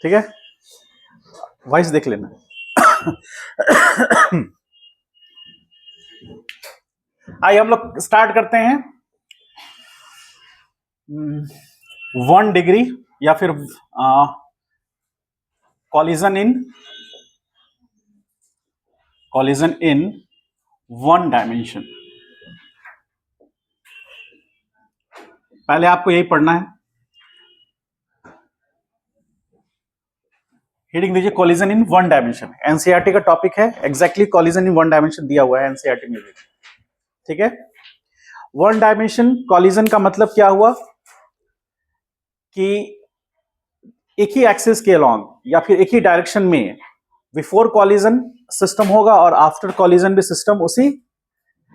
ठीक है, वॉइस देख लेना। आइए हम लोग स्टार्ट करते हैं। 1 डिग्री या फिर कॉलिजन इन 1 डायमेंशन। पहले आपको यही पढ़ना है। हेडिंग दीजिए कॉलिजन इन 1 डायमेंशन। एनसीईआरटी का टॉपिक है, एग्जैक्टली कॉलिजन इन 1 डायमेंशन दिया हुआ है एनसीईआरटी में भी। ठीक है, 1 डायमेंशन कॉलिजन का मतलब क्या हुआ कि एक ही एक्सिस के अलॉन्ग या फिर एक ही डायरेक्शन में बिफोर कॉलिजन सिस्टम होगा और आफ्टर कॉलिजन भी सिस्टम उसी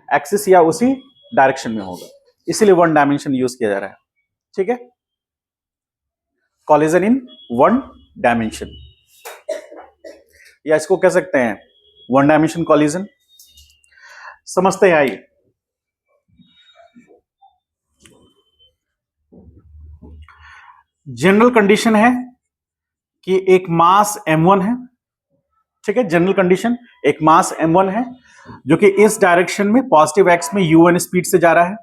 एक्सिस या उसी डायरेक्शन में होगा, इसीलिए 1 डायमेंशन यूज किया जा रहा है। ठीक है, कॉलिजन इन 1 डायमेंशन, या इसको कह सकते हैं 1 डायमेंशन कॉलिजन। समझते हैं। आइए, जनरल कंडीशन है कि एक मास m1 है। ठीक है, जनरल कंडीशन एक मास m1 है जो कि इस डायरेक्शन में पॉजिटिव एक्स में u1 स्पीड से जा रहा है,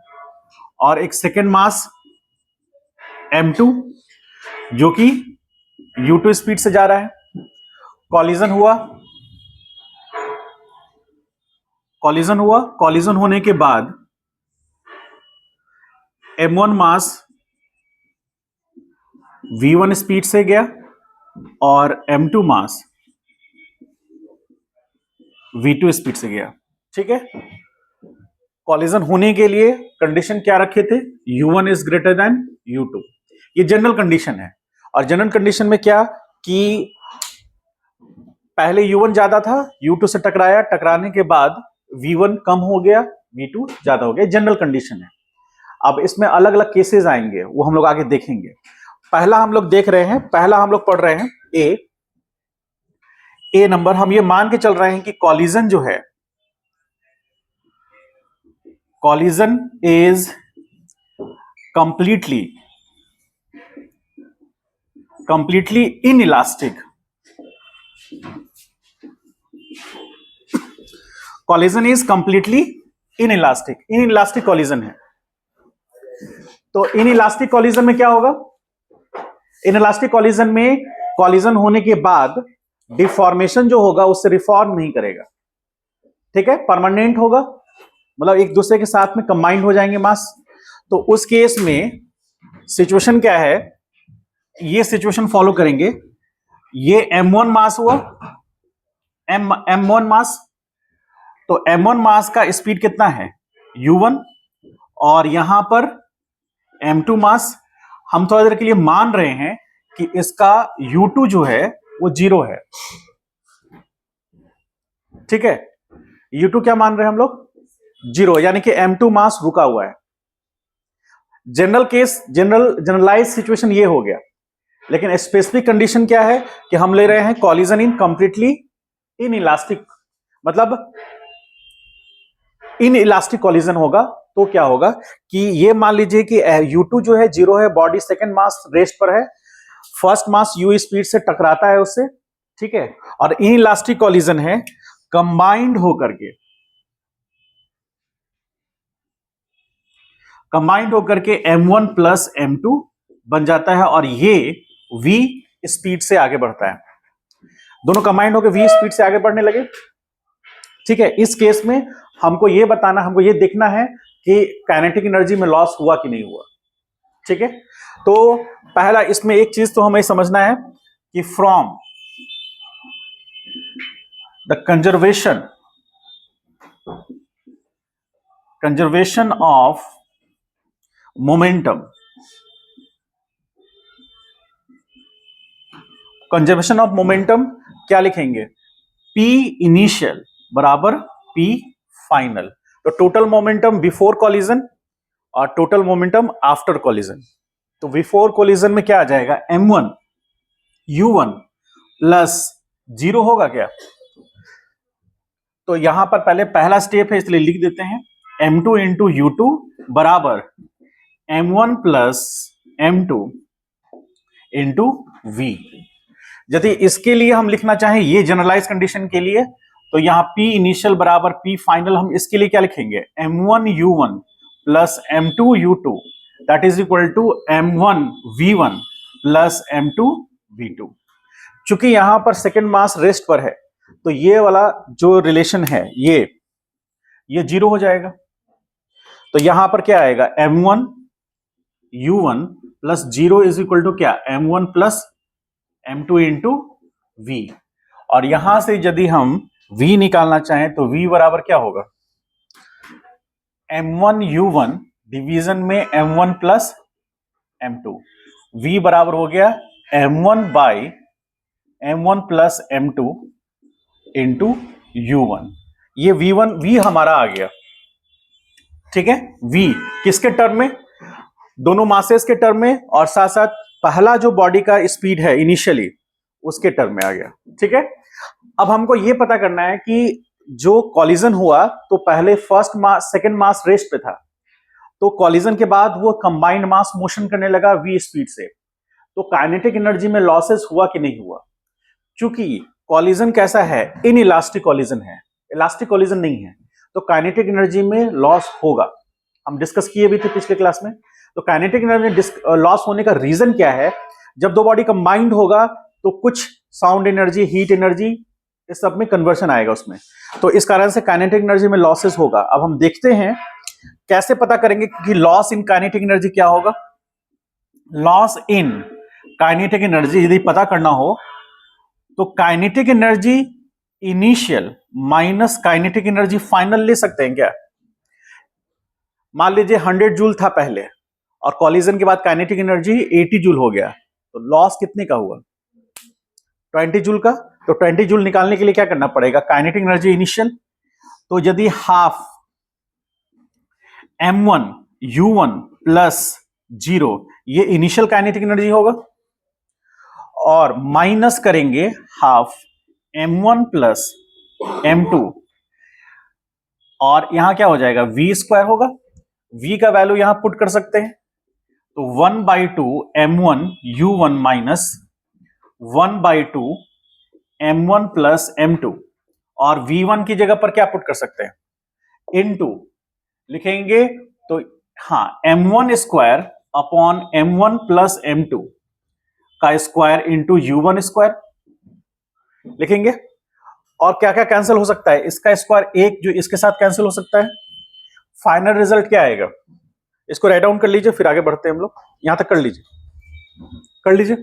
और एक सेकेंड मास m2 जो कि u2 स्पीड से जा रहा है। कॉलिजन हुआ, कॉलिजन होने के बाद m1 मास v1 स्पीड से गया और m2 मास v2 स्पीड से गया। ठीक है, कॉलिजन होने के लिए कंडीशन क्या रखे थे? u1 is greater than u2। ये जनरल कंडीशन है। और जनरल कंडीशन में क्या कि पहले u1 ज्यादा था, u2 से टकराया, टकराने के बाद v1 कम हो गया, v2 ज्यादा हो गया। जनरल कंडीशन है। अब इसमें अलग अलग केसेस आएंगे, वो हम लोग आगे देखेंगे। पहला हम लोग देख रहे हैं, पहला हम लोग पढ़ रहे हैं ए नंबर। हम ये मान के चल रहे हैं कि कॉलिजन जो है, collision is completely inelastic. Collision is completely inelastic collision है। तो इनइलास्टिक कॉलिजन में क्या होगा? इनइलास्टिक कॉलिजन में कॉलिजन होने के बाद डिफॉर्मेशन जो होगा उससे रिफॉर्म नहीं करेगा। ठीक है, परमानेंट होगा, मतलब एक दूसरे के साथ में कंबाइंड हो जाएंगे मास। तो उस केस में सिचुएशन क्या है, ये सिचुएशन फॉलो करेंगे। ये m1 मास हुआ, m1 मास, तो m1 मास का स्पीड कितना है? u1, और यहां पर m2 मास। हम थोड़ी देर के लिए मान रहे हैं कि इसका u2 जो है वो 0 है। ठीक है, u2 क्या मान रहे हैं हम लोग? 0, यानी कि m2 मास रुका हुआ है। जनरल केस, जनरलाइज सिचुएशन ये हो गया। लेकिन स्पेसिफिक कंडीशन क्या है कि हम ले रहे हैं कॉलिजन इन कंप्लीटली इनइलास्टिक, मतलब इनइलास्टिक कॉलिजन होगा। तो क्या होगा कि ये मान लीजिए कि u2 जो है 0 है, बॉडी सेकेंड मास रेस्ट पर है, फर्स्ट मास u स्पीड से टकराता है उससे। ठीक है, और इनइलास्टिक कॉलिजन है, कंबाइंड होकर के m1 प्लस m2 बन जाता है, और ये v स्पीड से आगे बढ़ता है। दोनों कंबाइंड होकर v स्पीड से आगे बढ़ने लगे। ठीक है, इस केस में हमको ये बताना, हमको ये देखना है कि काइनेटिक एनर्जी में लॉस हुआ कि नहीं हुआ। ठीक है, तो पहला इसमें एक चीज तो हमें समझना है कि from the conservation of momentum, conservation of momentum क्या लिखेंगे? P इनिशियल बराबर P फाइनल। तो टोटल मोमेंटम बिफोर कॉलिजन और टोटल मोमेंटम आफ्टर कॉलिजन। तो बिफोर कॉलिजन में क्या आ जाएगा? m1 u1 प्लस 0 होगा क्या? तो यहां पर पहले पहला स्टेप है, इसलिए लिख देते हैं m2 इंटू u2 बराबर m1 plus m2 into v। यदि इसके लिए हम लिखना चाहें ये जनरलाइज कंडीशन के लिए, तो यहां P इनिशियल बराबर P फाइनल, हम इसके लिए क्या लिखेंगे, M1U1 plus M2U2 that is equal to M1V1 plus M2V2। चूंकि यहां पर सेकेंड मास रेस्ट पर है तो ये वाला जो रिलेशन है ये जीरो हो जाएगा। तो यहां पर क्या आएगा, M1U1 plus zero is equal to क्या, M1 plus M2 into V। और यहां से यदि हम V निकालना चाहें तो V बराबर क्या होगा, M1U1 डिवीजन में M1 प्लस M2, V बराबर हो गया M1 by M1 plus M2 into U1। ये V हमारा आ गया, ठीक है। V किसके टर्म में, दोनों मासेस के टर्म में, और साथ साथ पहला जो बॉडी का स्पीड है इनिशियली उसके टर्म में आ गया, ठीक है। अब हमको यह पता करना है कि जो कॉलिजन हुआ तो पहले फर्स्ट मास सेकंड मास रेस्ट पे था, तो कॉलिजन के बाद वो कंबाइंड मास मोशन करने लगा v स्पीड से, तो काइनेटिक एनर्जी में लॉसेस हुआ कि नहीं हुआ। चूंकि कॉलिजन कैसा है, इन इलास्टिक कॉलिजन है, इलास्टिक कॉलिजन नहीं है, तो काइनेटिक एनर्जी में लॉस होगा। हम डिस्कस किए भी थे पिछले क्लास में। तो काइनेटिक एनर्जी लॉस होने का रीजन क्या है, जब दो बॉडी कंबाइंड होगा तो कुछ साउंड एनर्जी, हीट एनर्जी, इस सब में कन्वर्शन आएगा उसमें, तो इस कारण से काइनेटिक एनर्जी में लॉसेस होगा। अब हम देखते हैं कैसे पता करेंगे कि लॉस इन काइनेटिक एनर्जी क्या होगा। लॉस इन काइनेटिक एनर्जी यदि पता करना हो तो kinetic energy initial minus kinetic energy final ले सकते हैं क्या। मान लीजिए 100 जूल था पहले और कॉलिजन के बाद काइनेटिक एनर्जी 80 जूल हो गया, तो लॉस कितने का हुआ, 20 जूल का। तो 20 जूल निकालने के लिए क्या करना पड़ेगा, काइनेटिक एनर्जी इनिशियल, तो यदि हाफ M1U1 प्लस 0 ये इनिशियल काइनेटिक एनर्जी होगा, और माइनस करेंगे हाफ M1 प्लस M2, और यहां क्या हो जाएगा, V स्क्वायर होगा। V का वैल्यू यहां पुट कर सकते हैं, तो 1/2 M1U1 minus 1/2 M1 plus M2, और V1 की जगह पर क्या पुट कर सकते हैं, इनटू लिखेंगे, तो हाँ M1 square upon M1 plus M2 का स्क्वायर इंटू U1 स्क्वायर लिखेंगे। और क्या क्या कैंसिल हो सकता है, इसका स्क्वायर एक जो इसके साथ कैंसिल हो सकता है। फाइनल रिजल्ट क्या आएगा, इसको राइट डाउन कर लीजिए, फिर आगे बढ़ते हैं हम लोग। यहां तक कर लीजिए, कर लीजिए।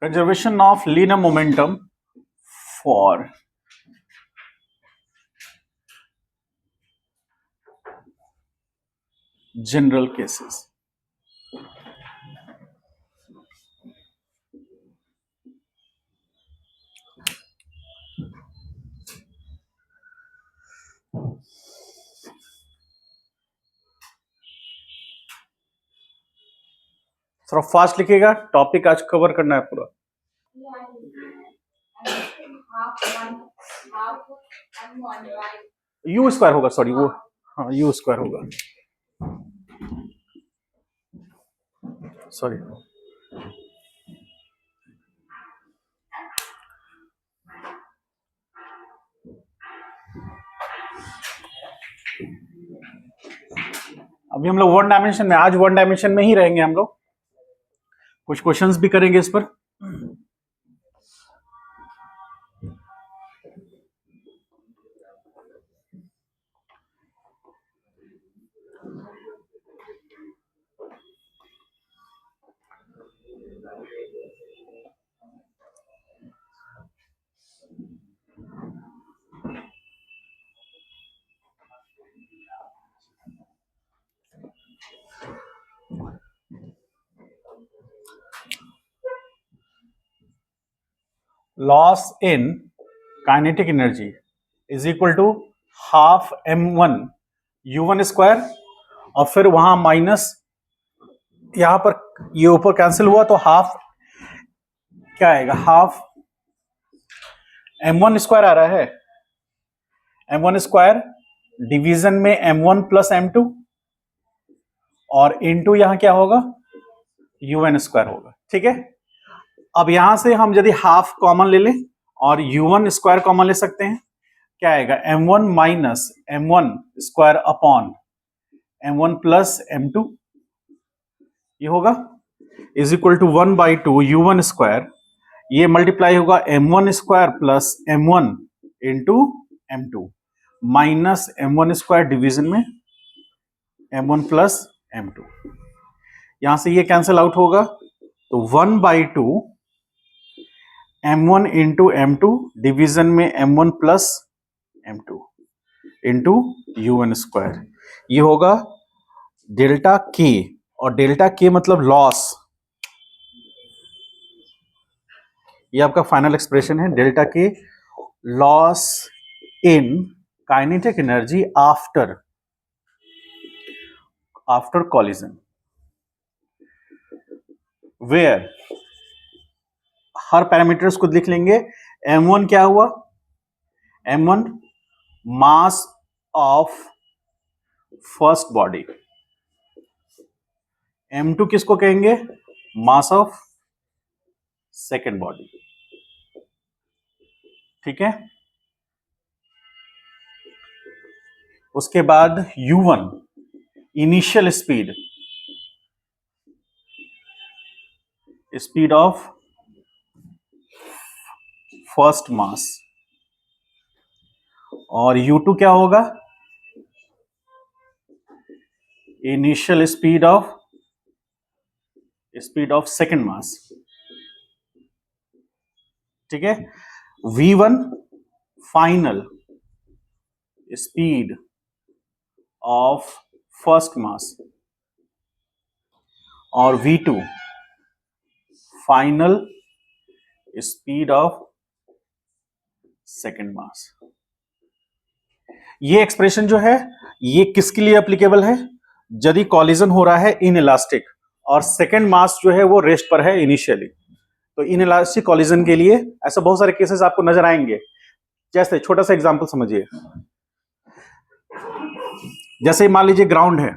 Conservation of linear momentum for general cases. थोड़ा फास्ट लिखिएगा, टॉपिक आज कवर करना है पूरा। U स्क्वायर होगा, सॉरी वो, हाँ U स्क्वायर होगा, सॉरी। अभी हम लोग वन डायमेंशन में, आज वन डायमेंशन में ही रहेंगे हम लोग, कुछ क्वेश्चंस भी करेंगे इस पर। Loss in kinetic energy is equal to half M1U1 square, और फिर वहां माइनस, यहां पर ये ऊपर कैंसिल हुआ तो हाफ क्या आएगा, हाफ m1 स्क्वायर आ रहा है, m1 स्क्वायर डिवीजन में m1 प्लस m2 और इनटू यहां क्या होगा, un स्क्वायर होगा। ठीक है, अब यहां से हम यदि हाफ कॉमन ले लें और u1 स्क्वायर कॉमन ले सकते हैं, क्या आएगा, m1 minus m1 square upon m1 plus m2 ये होगा is equal to 1/2 u1 square, ये मल्टीप्लाई होगा m1 square plus m1 into m2 minus m1 square division में m1 प्लस m2, यहां से ये कैंसिल आउट होगा तो 1/2 m1 इंटू m2 डिवीजन में m1 plus m2 into un square, ये होगा डेल्टा k, और डेल्टा k मतलब लॉस, ये आपका फाइनल एक्सप्रेशन है, delta k loss in kinetic energy after collision, where हर पैरामीटर्स को लिख लेंगे। m1 क्या हुआ, m1 mass of first body, m2 किसको कहेंगे, मास ऑफ सेकेंड बॉडी। ठीक है, उसके बाद u1 initial speed of first mass, और u2 क्या होगा, initial speed of second mass. ठीक है, v1 final speed of first mass और v2 final speed of second mass. ये एक्सप्रेशन जो है ये किसके लिए एप्लीकेबल है, यदि कॉलिजन हो रहा है इन इलास्टिक और सेकेंड मास जो है वो रेस्ट पर है इनिशियली, तो इन इलास्टिक कॉलिजन के लिए ऐसा बहुत सारे केसेस आपको नजर आएंगे। जैसे छोटा सा एग्जांपल समझिए, जैसे मान लीजिए ग्राउंड है,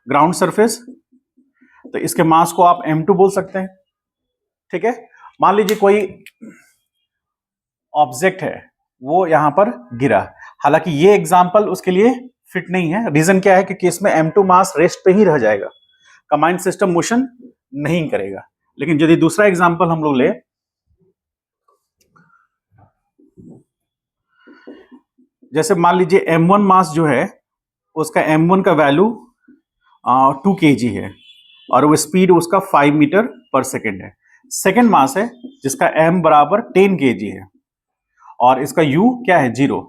ग्राउंड सरफेस, तो इसके मास को आप m2 बोल सकते हैं। ठीक है, मान लीजिए कोई ऑब्जेक्ट है वो यहां पर गिरा, हालांकि ये एग्जांपल उसके लिए फिट नहीं है, रीजन क्या है, क्योंकि इसमें m2 मास रेस्ट पे ही रह जाएगा, कंबाइंड सिस्टम मोशन नहीं करेगा। लेकिन यदि दूसरा एग्जांपल हम लोग ले, जैसे मान लीजिए m1 मास जो है उसका m1 का वैल्यू 2 kg है और वो स्पीड उसका 5 मीटर पर सेकेंड है। सेकेंड मास है जिसका m बराबर 10 kg है और इसका u क्या है, 0।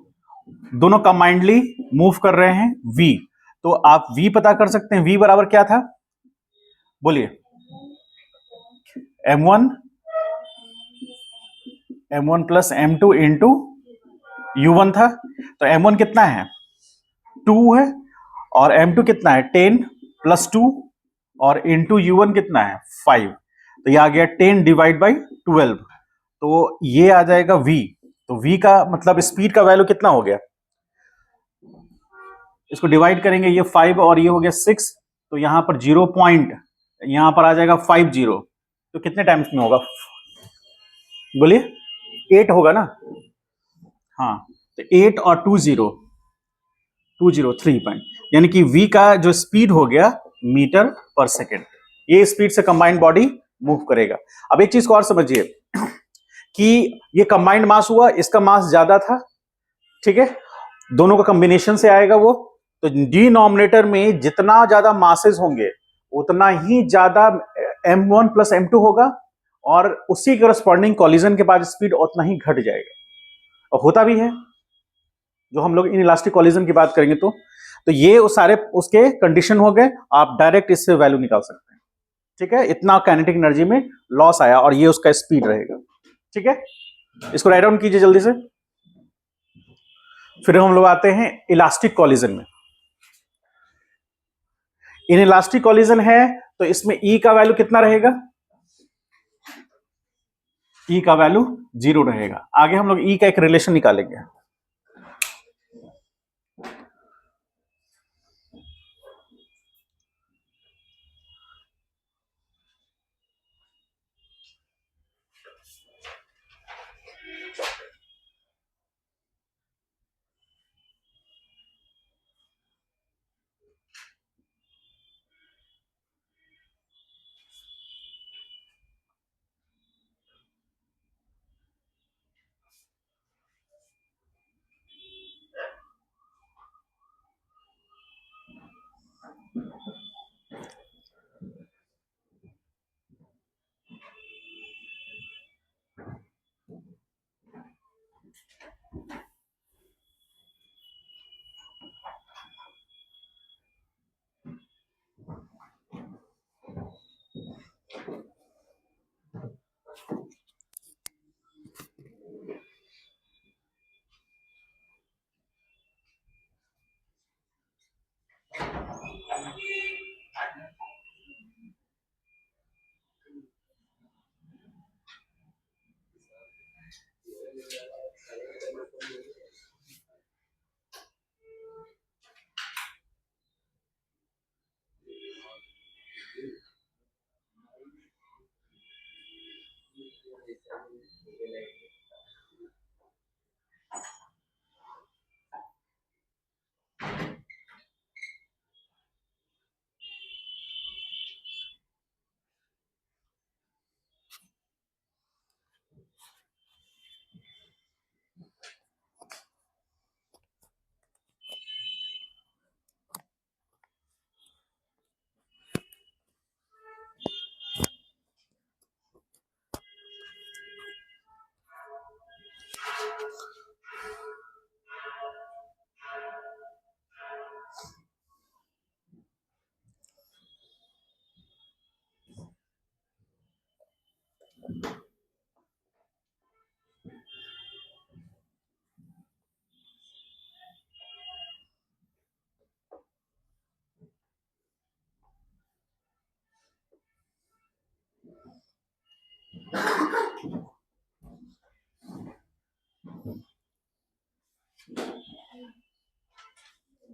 दोनों कंबाइंडली मूव कर रहे हैं v, तो आप v पता कर सकते हैं, v बराबर क्या था, बोलिए, m1 plus m2 into u1 था, तो m1 कितना है, 2 है, और m2 कितना है, 10 प्लस 2 और इंटू u1 कितना है, 5, तो ये आ गया 10 डिवाइड बाई 12, तो ये आ जाएगा v। तो v का मतलब स्पीड का वैल्यू कितना हो गया, इसको डिवाइड करेंगे, ये 5 और ये हो गया 6, तो यहां पर 0 पॉइंट यहां पर आ जाएगा 50, तो कितने टाइम्स में होगा, बोलिए 8 होगा ना, हाँ, तो 8 और 203 पॉइंट, यानी कि v का जो स्पीड हो गया मीटर पर सेकेंड, ये स्पीड से कंबाइंड बॉडी मूव करेगा। अब एक चीज को और समझिए कि ये कंबाइंड मास हुआ, इसका मास ज्यादा था, ठीक है, दोनों का कॉम्बिनेशन से आएगा वो, तो डिनोमिनेटर में जितना ज्यादा मासेस होंगे उतना ही ज्यादा m1 प्लस m2 होगा और उसी करस्पॉन्डिंग कॉलिजन के बाद स्पीड उतना ही घट जाएगा, और होता भी है जो हम लोग इन इलास्टिक कॉलिजन की बात करेंगे तो ये सारे उसके कंडीशन हो गए, आप डायरेक्ट इससे वैल्यू निकाल सकते हैं। ठीक है, इतना काइनेटिक एनर्जी में लॉस आया और ये उसका स्पीड रहेगा। ठीक है, इसको राइट डाउन कीजिए जल्दी से। फिर हम लोग आते हैं इलास्टिक कॉलिजन में। इन इलास्टिक कॉलिजन है तो इसमें ई का वैल्यू कितना रहेगा, ई का वैल्यू 0 रहेगा। आगे हम लोग ई का एक रिलेशन निकालेंगे।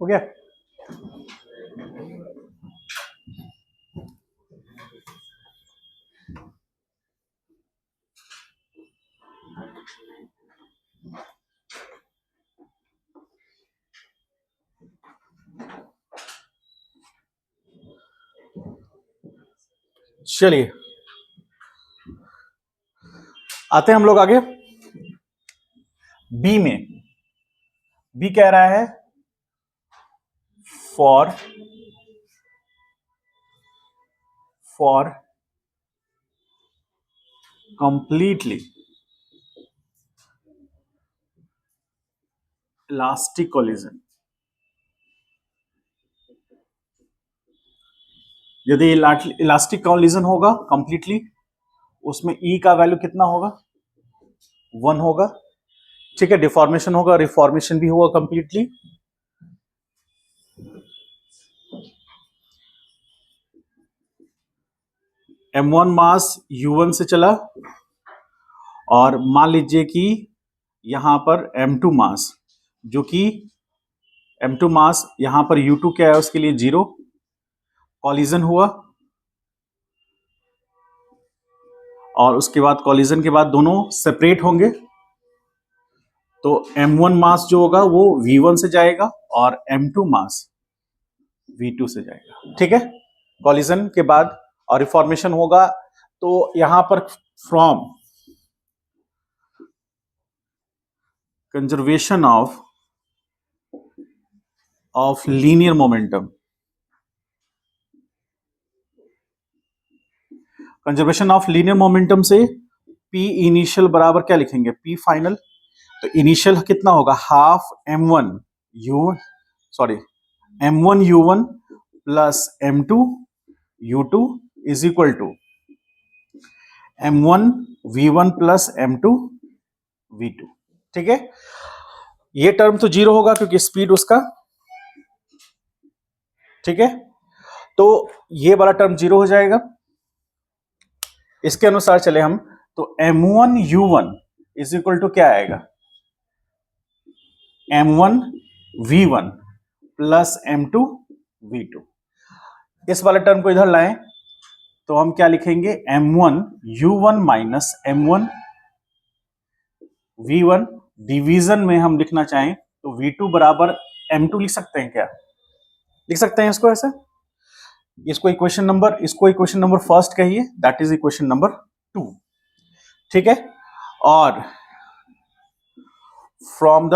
हो गया। चलिए आते हैं हम लोग आगे बी में। बी कह रहा है फॉर कंप्लीटली इलास्टिक कोलिजन। यदि इलास्टिक कोलिजन होगा कंप्लीटली, उसमें ई का वैल्यू कितना होगा, 1 होगा। ठीक है, डिफॉर्मेशन होगा, रिफॉर्मेशन भी होगा कंप्लीटली। m1 मास u1 से चला और मान लीजिए कि यहां पर m2 मास, जो कि m2 मास यहां पर u2 क्या है उसके लिए 0, कॉलिजन हुआ और उसके बाद कॉलिजन के बाद दोनों सेपरेट होंगे। तो m1 मास जो होगा वो v1 से जाएगा और m2 मास v2 से जाएगा। ठीक है, कॉलिजन के बाद और रिफॉर्मेशन होगा। तो यहां पर from conservation of linear momentum, conservation of linear momentum से P इनिशियल बराबर क्या लिखेंगे, P फाइनल। तो इनिशियल कितना होगा, half m1 u1 plus m2 u2 is equal to m1 v1 plus m2 v2। ठीक है, ये टर्म तो 0 होगा क्योंकि स्पीड उसका, ठीक है। तो ये वाला टर्म 0 हो जाएगा। इसके अनुसार चले हम तो M1U1 इज इक्वल टू क्या आएगा, M1V1 प्लस M2V2। इस वाले टर्म को इधर लाएं तो हम क्या लिखेंगे, M1U1 माइनस M1V1। डिवीजन में हम लिखना चाहें तो V2 बराबर M2 लिख सकते हैं, क्या लिख सकते हैं इसको ऐसे। इसको इक्वेशन नंबर फर्स्ट कहिए, दैट इज इक्वेशन नंबर 2, ठीक है। और फ्रॉम द,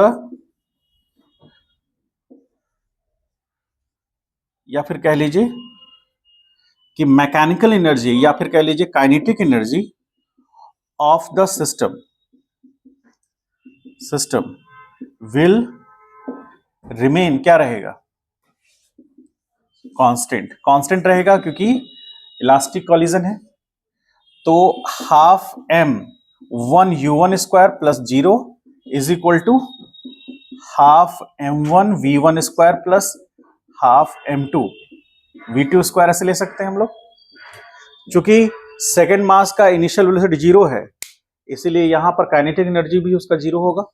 या फिर कह लीजिए कि मैकेनिकल एनर्जी या फिर कह लीजिए kinetic energy of the system will remain, क्या रहेगा, कांस्टेंट रहेगा, क्योंकि इलास्टिक कॉलिजन है। तो half M1U1 square plus 0 is equal to half M1V1 square plus half M2V2 square ऐसे ले सकते हैं हम लोग। चूंकि सेकेंड मास का इनिशियल वेलोसिटी 0 है, इसीलिए यहां पर काइनेटिक एनर्जी भी उसका 0 होगा।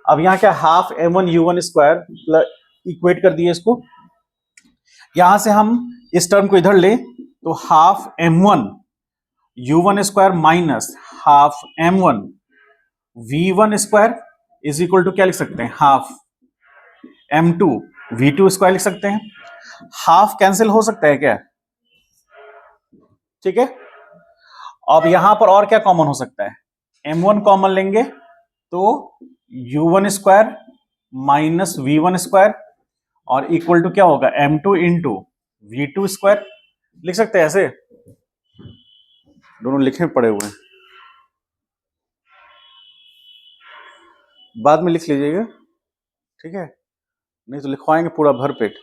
अब यहां क्या, half M1U1 square plus, equate कर दिए इसको। यहां से हम इस टर्म को इधर ले तो half M1U1 square minus half M1V1 square is equal to क्या लिख सकते हैं, हाफ M2V2 स्क्वायर लिख सकते हैं। हाफ कैंसिल हो सकता है क्या, ठीक है। अब यहां पर और क्या कॉमन हो सकता है, M1 कॉमन लेंगे तो U1 square minus V1 square और इक्वल टू क्या होगा, M2 इंटू V2 स्क्वायर लिख सकते हैं ऐसे। दोनों लिखे पड़े हुए हैं, बाद में लिख लीजिएगा, ठीक है, नहीं तो लिखवाएंगे पूरा भरपेट।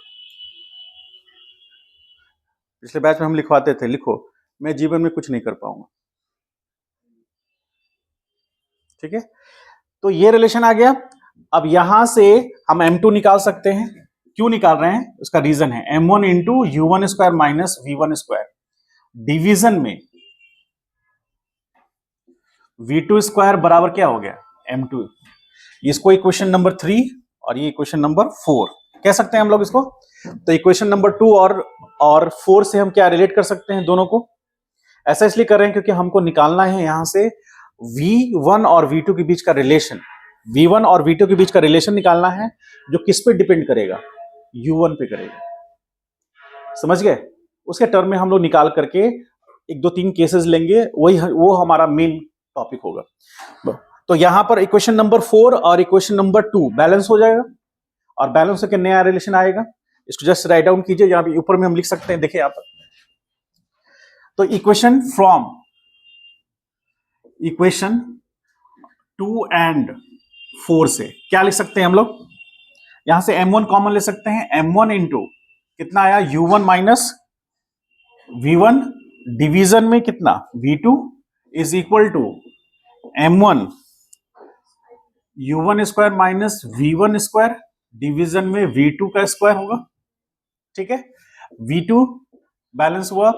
पिछले बैच में हम लिखवाते थे, लिखो, मैं जीवन में कुछ नहीं कर पाऊंगा, ठीक है। तो ये रिलेशन आ गया। अब यहां से हम M2 निकाल सकते हैं। क्यों निकाल रहे हैं, उसका रीजन है M1 into U1 square minus V1 square, division में V2 स्क्वायर बराबर क्या हो गया, M2। इसको इक्वेशन नंबर 3 और ये इक्वेशन नंबर 4 कह सकते हैं हम लोग इसको। तो इक्वेशन नंबर 2 और 4 से हम क्या रिलेट कर सकते हैं दोनों को। ऐसा इसलिए कर रहे हैं क्योंकि हमको निकालना है यहां से V1 और V2 के बीच का रिलेशन, V1 और V2 के बीच का रिलेशन निकालना है, जो किस पे डिपेंड करेगा, U1 पे करेगा, समझ गए। उसके टर्म में हम लोग निकाल करके 1 2 3 केसेस लेंगे, वो हमारा मेन टॉपिक होगा। तो यहां पर इक्वेशन नंबर 4 और इक्वेशन नंबर 2 बैलेंस हो जाएगा, और बैलेंस होकर नया रिलेशन आएगा। इसको जस्ट राइट डाउन कीजिए, यहां पे ऊपर में हम लिख सकते हैं, देखिए यहां पर। तो इक्वेशन फ्रॉम इक्वेशन 2 एंड 4 से क्या लिख सकते हैं हम लोग, यहां से M1 कॉमन ले सकते हैं, M1 इंटू कितना आया, U1 माइनस V1, डिवीजन में कितना, V2 is equal to M1 U1 square minus V1 square, division में V2 का स्क्वायर होगा, ठीक है। V2 बैलेंस हुआ,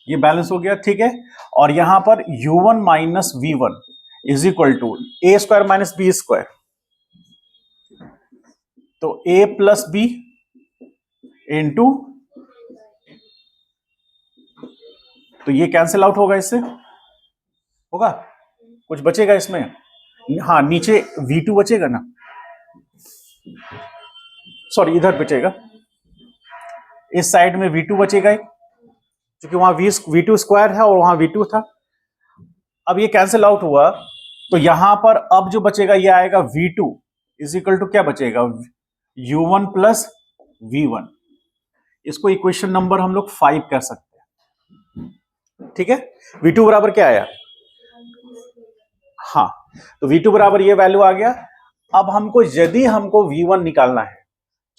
ये बैलेंस हो गया, ठीक है। और यहां पर U1 minus V1 is equal to A square minus B square, तो A प्लस B इंटू, तो ये कैंसिल आउट होगा, इससे होगा, कुछ बचेगा इसमें, हाँ नीचे V2 बचेगा ना, सॉरी इधर बचेगा, इस साइड में V2 बचेगा, क्योंकि वहां V2 स्क्वायर है और वहां V2 था। अब ये कैंसिल आउट हुआ, तो यहां पर अब जो बचेगा ये आएगा V2 इज इक्वल टू क्या बचेगा, U1 प्लस V1। इसको इक्वेशन नंबर हम लोग 5 कह सकते हैं, ठीक है। V2 बराबर क्या आया, हाँ, तो V2 बराबर ये वैल्यू आ गया। अब हमको यदि हमको V1 निकालना है,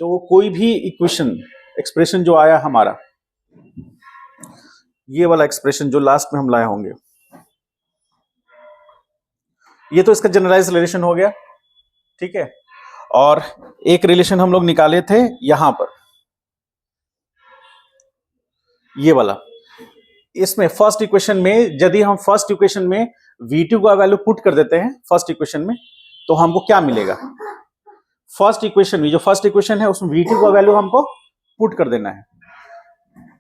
तो कोई भी इक्वेशन एक्सप्रेशन जो आया हमारा, ये वाला एक्सप्रेशन जो लास्ट में हम लाए होंगे, ये तो इसका जनरलाइज रिलेशन हो गया, ठीक है। और एक रिलेशन हम लोग निकाले थे यहां पर, ये वाला, इसमें फर्स्ट इक्वेशन में यदि हम फर्स्ट इक्वेशन में V2 का वैल्यू पुट कर देते हैं फर्स्ट इक्वेशन में, तो हमको क्या मिलेगा? फर्स्ट इक्वेशन में, जो फर्स्ट इक्वेशन है उसमें V2 का वैल्यू हमको पुट कर देना है।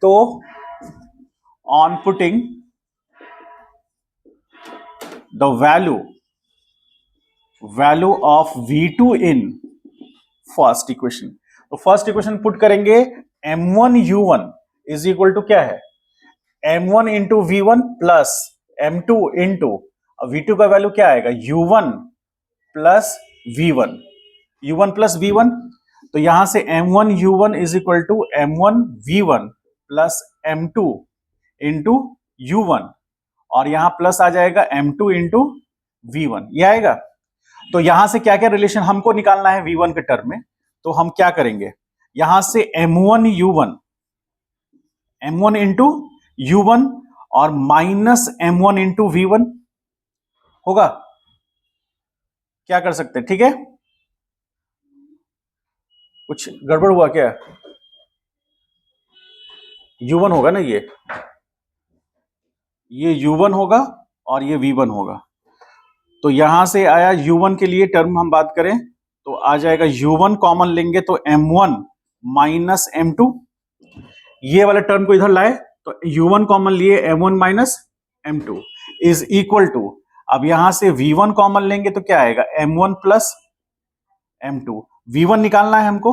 तो on putting the value of V2 in first equation, तो फर्स्ट इक्वेशन पुट करेंगे M1U1 इज इक्वल टू क्या है? M1 into V1 plus M2 into V2 का वैल्यू क्या आएगा? U1 plus V1, U1 plus V1, तो यहां से M1U1 is equal to M1V1 plus M2 into U1, और यहां प्लस आ जाएगा M2 इंटू V1, ये आएगा। तो यहां से क्या क्या रिलेशन हमको निकालना है V1 के टर्म में, तो हम क्या करेंगे? यहां से M1 इंटू U1 और माइनस M1 इंटू V1 होगा, क्या कर सकते हैं? ठीक है, कुछ गड़बड़ हुआ क्या? U1 होगा ना, ये U1 होगा और ये V1 होगा। तो यहां से आया U1 के लिए टर्म हम बात करें तो आ जाएगा U1 कॉमन लेंगे तो M1 माइनस M2, ये वाले टर्म को इधर लाए तो U1 कॉमन लिए M1 minus M2 is equal to, अब यहां से V1 कॉमन लेंगे तो क्या आएगा? M1 प्लस M2, V1 निकालना है हमको,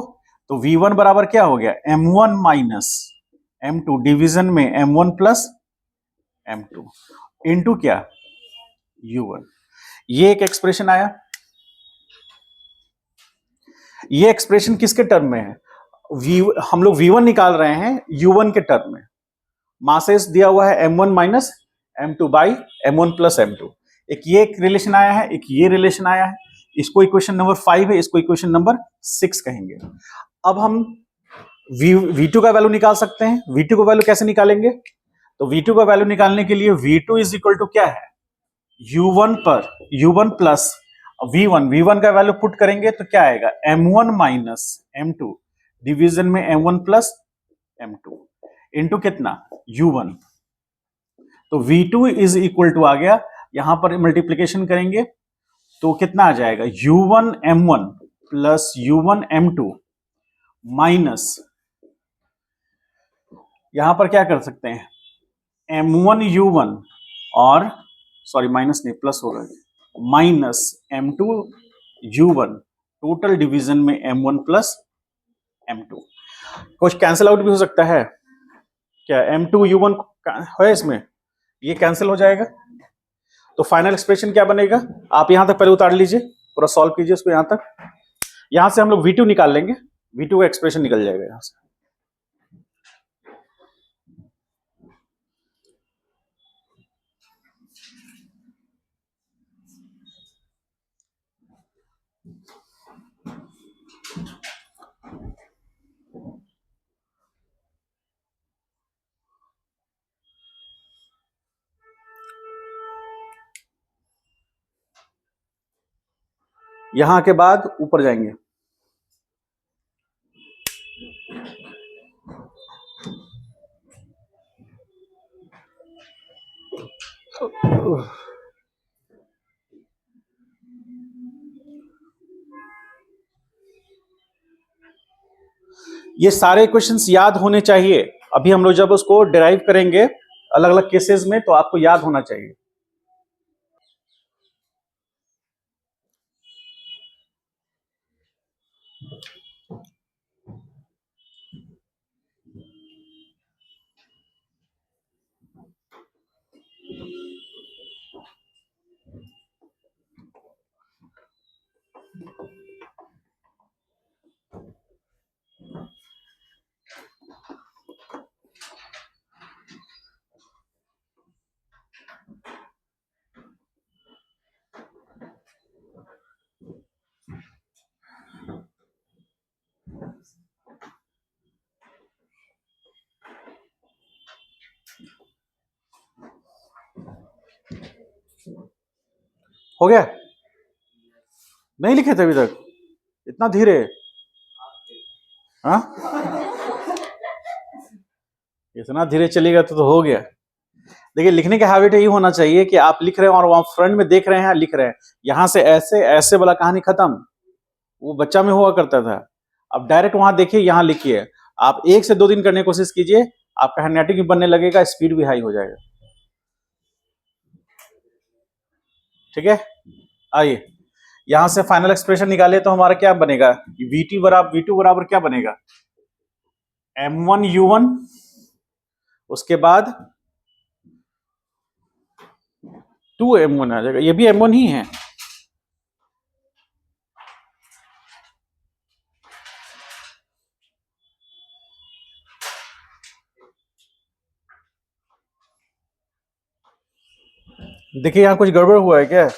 तो V1 बराबर क्या हो गया? M1 माइनस M2 डिवीजन में M1 प्लस M2 इंटू क्या? U1। ये एक एक्सप्रेशन आया। ये एक्सप्रेशन किसके टर्म में है? हम लोग V1 निकाल रहे हैं U1 के टर्म में। मासेस दिया हुआ है M1 minus M2 by M1 plus M2। एक ये एक रिलेशन आया है, एक ये रिलेशन आया है। इसको इक्वेशन नंबर 5 है, इसको इक्वेशन नंबर 6 कहेंगे। अब हम V2 का वैल्यू निकाल सकते हैं। V2 का वैल्यू कैसे निकालेंगे? तो V2 का वैल्यू निकालने के लिए V2 इज इक्वल टू क्या है? U1 प्लस V1 का वैल्यू पुट करेंगे तो क्या आएगा? M1 माइनस M2 डिवीजन में M1 प्लस M2 इंटू कितना? U1। तो V2 इज इक्वल टू आ गया, यहां पर मल्टीप्लीकेशन करेंगे तो कितना आ जाएगा? U1 M1 plus U1 M2 minus, यहां पर क्या कर सकते हैं? M1 U1 और सॉरी माइनस नहीं प्लस होगा, minus M2 U1 total division में M1 प्लस M2। कुछ कैंसिल आउट भी हो सकता है क्या? M2 U1 है इसमें, ये कैंसिल हो जाएगा। तो फाइनल एक्सप्रेशन क्या बनेगा? आप यहां तक पहले उतार लीजिए, पूरा सॉल्व कीजिए इसको यहां तक। यहां से हम लोग V2 निकाल लेंगे, V2 का एक्सप्रेशन निकल जाएगा यहां से। यहां के बाद ऊपर जाएंगे। ये सारे क्वेश्चंस याद होने चाहिए। अभी हम लोग जब उसको डिराइव करेंगे अलग अलग केसेस में तो आपको याद होना चाहिए। हो गया? नहीं लिखे थे अभी तक? इतना धीरे? हाँ, इतना धीरे चलेगा तो हो गया। देखिए लिखने का हैबिट यही होना चाहिए कि आप लिख रहे हैं और वहां फ्रंट में देख रहे हैं, लिख रहे हैं, यहां से ऐसे ऐसे वाला कहानी खत्म। वो बच्चा में हुआ करता था। अब डायरेक्ट वहां देखिए, यहां लिखिए। आप 1 से 2 दिन करने की कोशिश कीजिए, आपका हैंडराइटिंग भी बनने लगेगा, स्पीड भी हाई हो जाएगा। ठीक है, आइए यहां से फाइनल एक्सप्रेशन निकाले तो हमारा क्या बनेगा, V2 बराबर क्या बनेगा, M1U1, उसके बाद 2M1 आ जाएगा। ये भी M1 ही है। देखिए यहां कुछ गड़बड़ हुआ है क्या?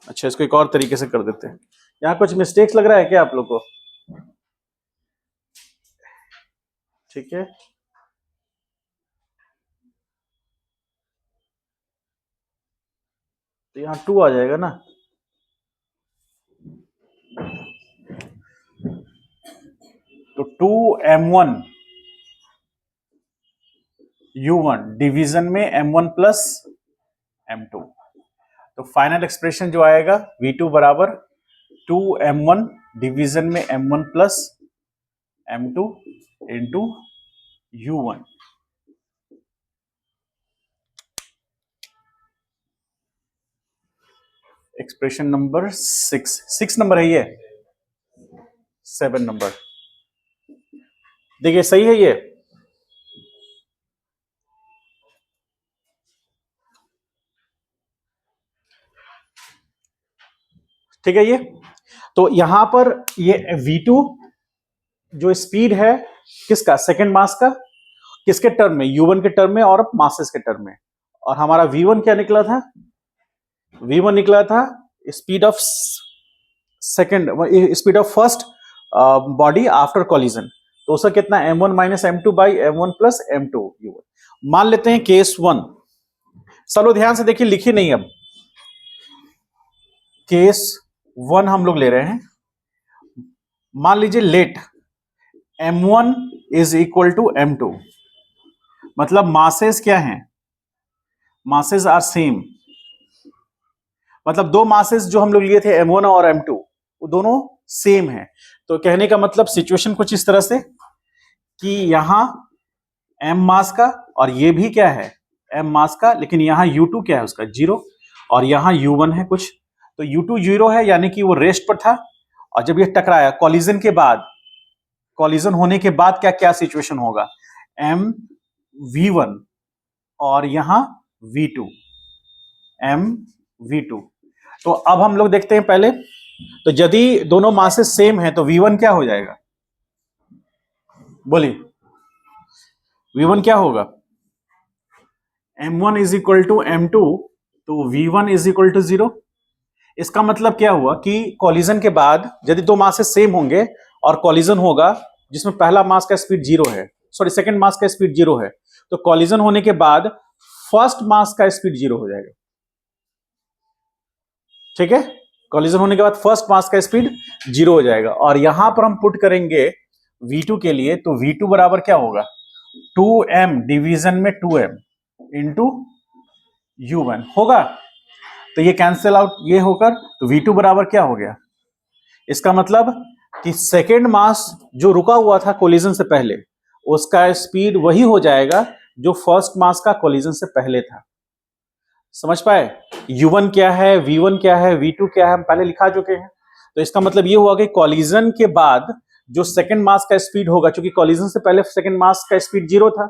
अच्छा, इसको एक और तरीके से कर देते हैं। यहाँ कुछ मिस्टेक्स लग रहा है क्या आप लोग को? ठीक है, तो यहाँ 2 आ जाएगा ना। तो 2M1U1 डिवीजन में M1 प्लस M2। तो फाइनल एक्सप्रेशन जो आएगा V2 बराबर 2M1 डिवीजन में M1 plus M2 into U1। Expression number 6 number है ये, 7 नंबर। देखिए सही है ये। ठीक है, ये तो यहां पर ये V2 जो स्पीड है किसका, सेकेंड मास का, किसके टर्म में, U1 के टर्म में और मासेस के टर्म में। और हमारा V1 क्या निकला था, V1 निकला था speed of second, speed of first body after collision. तो उसका कितना, M1 minus M2 by M1 plus M2 U1। मान लेते हैं केस 1। चलो ध्यान से देखिए, लिखिए नहीं अब। केस 1 हम लोग ले रहे हैं। मान लीजिए late M1 is equal to M2, मतलब मासेस क्या हैं, मासेस आर सेम। मतलब दो मासेस जो हम लोग लिए थे M1 और M2 वो दोनों सेम है। तो कहने का मतलब सिचुएशन कुछ इस तरह से कि यहां M मास का और ये भी क्या है M मास का, लेकिन यहां U2 क्या है उसका 0 और यहां U1 है कुछ। तो U2 0 है, यानी कि वो रेस्ट पर था। और जब ये टकराया कॉलिजन के बाद, कॉलिजन होने के बाद क्या क्या सिचुएशन होगा, M V1 और यहां V2, M V2। तो अब हम लोग देखते हैं पहले, तो यदि दोनों मासेस सेम है तो V1 क्या हो जाएगा, बोलिए V1 क्या होगा, M1 is equal to M2, तो V1 इज इक्वल टू 0। इसका मतलब क्या हुआ कि कॉलिजन के बाद यदि दो मासेस सेम होंगे और कॉलिजन होगा जिसमें पहला मास का स्पीड 0 है, सॉरी सेकंड मास का स्पीड 0 है, तो कॉलिजन होने के बाद फर्स्ट मास का स्पीड 0 हो जाएगा। ठीक है, कॉलिजन होने के बाद फर्स्ट मास का स्पीड 0 हो जाएगा। और यहां पर हम पुट करेंगे V2 के लिए, तो V2 बराबर क्या होगा, 2M डिवीजन में 2M इंटू U1 होगा। तो ये कैंसिल आउट ये होकर, तो V2 बराबर क्या हो गया, इसका मतलब कि सेकेंड मास जो रुका हुआ था कोलिजन से पहले उसका स्पीड वही हो जाएगा जो फर्स्ट मास का कोलिजन से पहले था। समझ पाए, U1 क्या है, V1 क्या है, V2 क्या है, हम पहले लिखा चुके हैं। तो इसका मतलब ये हुआ कि कॉलिजन के बाद जो सेकंड मास का स्पीड होगा, क्योंकि कॉलिजन से पहले सेकंड मास का स्पीड 0 था,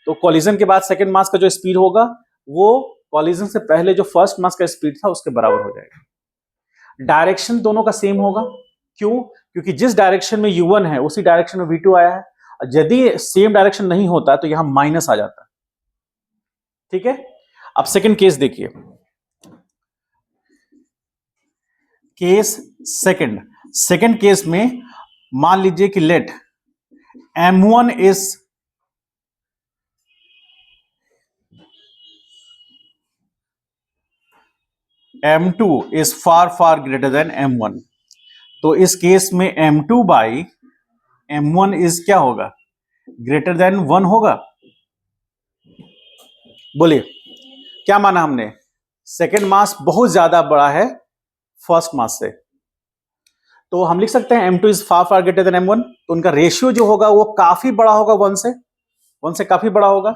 तो कॉलिजन के बाद सेकंड मास का जो स्पीड होगा वो कॉलिजन से पहले जो फर्स्ट मास का स्पीड था उसके बराबर हो जाएगा। डायरेक्शन दोनों का सेम होगा, क्यों, क्योंकि जिस डायरेक्शन में U1 है उसी डायरेक्शन में V2 आया है। यदि सेम डायरेक्शन नहीं होता तो यहां माइनस आ जाता। ठीक है, अब सेकंड केस देखिए, केस सेकंड केस में मान लीजिए कि let M1 is m2 is far far greater than m1, तो इस केस में m2 बाई m1 इज क्या होगा, ग्रेटर देन 1 होगा। बोलिए क्या माना हमने, सेकेंड मास बहुत ज्यादा बड़ा है फर्स्ट मास से, तो हम लिख सकते हैं m2 is far far greater than m1, तो उनका रेशियो जो होगा वो काफी बड़ा होगा, 1 से काफी बड़ा होगा।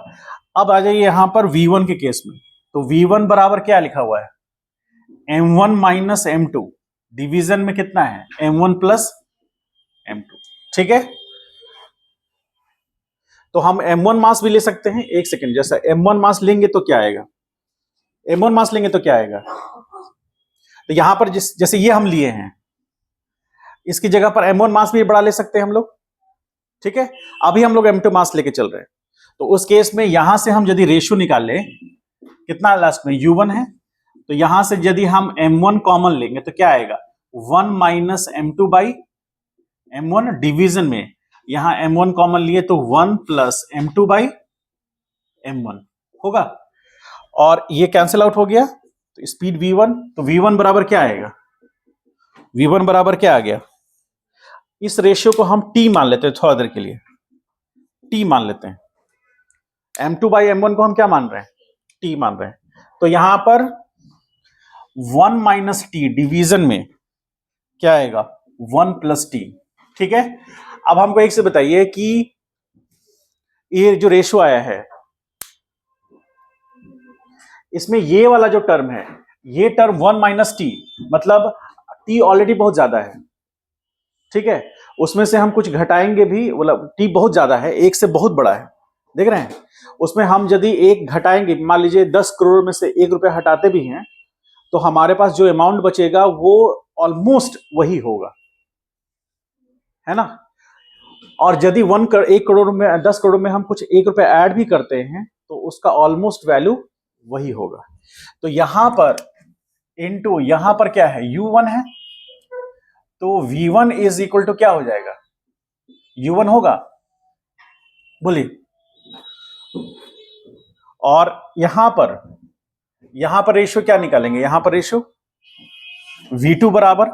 अब आ जाइए यहां पर v1 के केस में, तो v1 बराबर क्या लिखा हुआ है, m1 माइनस m2, डिवीजन में कितना है m1 प्लस m2, ठीक है। तो हम m1 मास भी ले सकते हैं, एक सेकेंड, जैसा m1 मास लेंगे तो क्या आएगा, m1 मास लेंगे तो क्या आएगा, तो यहां पर जैसे ये हम लिए हैं, इसकी जगह पर m1 मास भी बड़ा ले सकते हैं हम लोग, ठीक है। अभी हम लोग m2 मास लेके चल रहे हैं, तो उस केस में यहां से हम यदि रेशियो निकाल लें, कितना लास्ट में u1 है, तो यहां से यदि हम m1 कॉमन लेंगे तो क्या आएगा, 1 minus m2 by m1, division में यहां m1 कॉमन लिए तो 1 प्लस m2 बाई m1 होगा, और ये कैंसिल आउट हो गया, तो स्पीड v1, तो v1 बराबर क्या आएगा, v1 बराबर क्या आ गया, इस रेशियो को हम t मान लेते हैं थोड़ा देर के लिए, t मान लेते हैं, m2 बाई m1 को हम क्या मान रहे हैं, t मान रहे हैं, तो यहां पर 1 माइनस टी डिवीजन में क्या आएगा, 1 प्लस टी, ठीक है। अब हमको एक से बताइए कि ये जो रेशियो आया है, इसमें ये वाला जो टर्म है, ये टर्म 1 माइनस टी, मतलब टी ऑलरेडी बहुत ज्यादा है, ठीक है, उसमें से हम कुछ घटाएंगे भी, मतलब टी बहुत ज्यादा है, एक से बहुत बड़ा है, देख रहे हैं, उसमें हम यदि एक घटाएंगे, मान लीजिए 10 करोड़ में से 1 रुपया हटाते भी हैं, तो हमारे पास जो अमाउंट बचेगा वो ऑलमोस्ट वही होगा, है ना। और यदि 1 करोड़ में 10 करोड़ में हम कुछ 1 रुपया ऐड भी करते हैं तो उसका ऑलमोस्ट वैल्यू वही होगा। तो यहां पर इनटू यहां पर क्या है, u1 है, तो v1 इज इक्वल टू क्या हो जाएगा, u1 होगा, बोलिए। और यहां पर रेशियो क्या निकालेंगे, यहां पर रेशियो v2 बराबर,